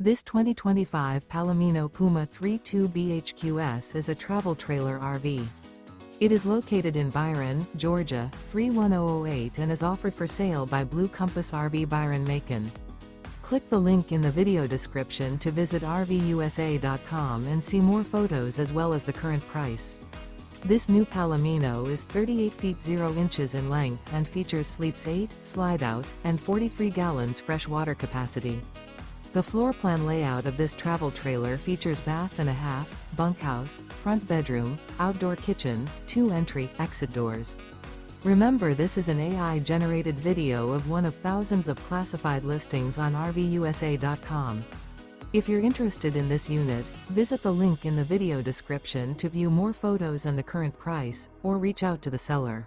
This 2025 Palomino Puma 3.2 BHQS is a travel trailer RV. It is located in Byron, Georgia, 31008 and is offered for sale by Blue Compass RV Byron-Macon. Click the link in the video description to visit RVUSA.com and see more photos as well as the current price. This new Palomino is 38 feet 0 inches in length and features sleeps 8, slide-out, and 43 gallons fresh water capacity. The floor plan layout of this travel trailer features bath and a half, bunkhouse, front bedroom, outdoor kitchen, 2 entry/exit doors. Remember, this is an AI-generated video of one of thousands of classified listings on RVUSA.com. If you're interested in this unit, visit the link in the video description to view more photos and the current price, or reach out to the seller.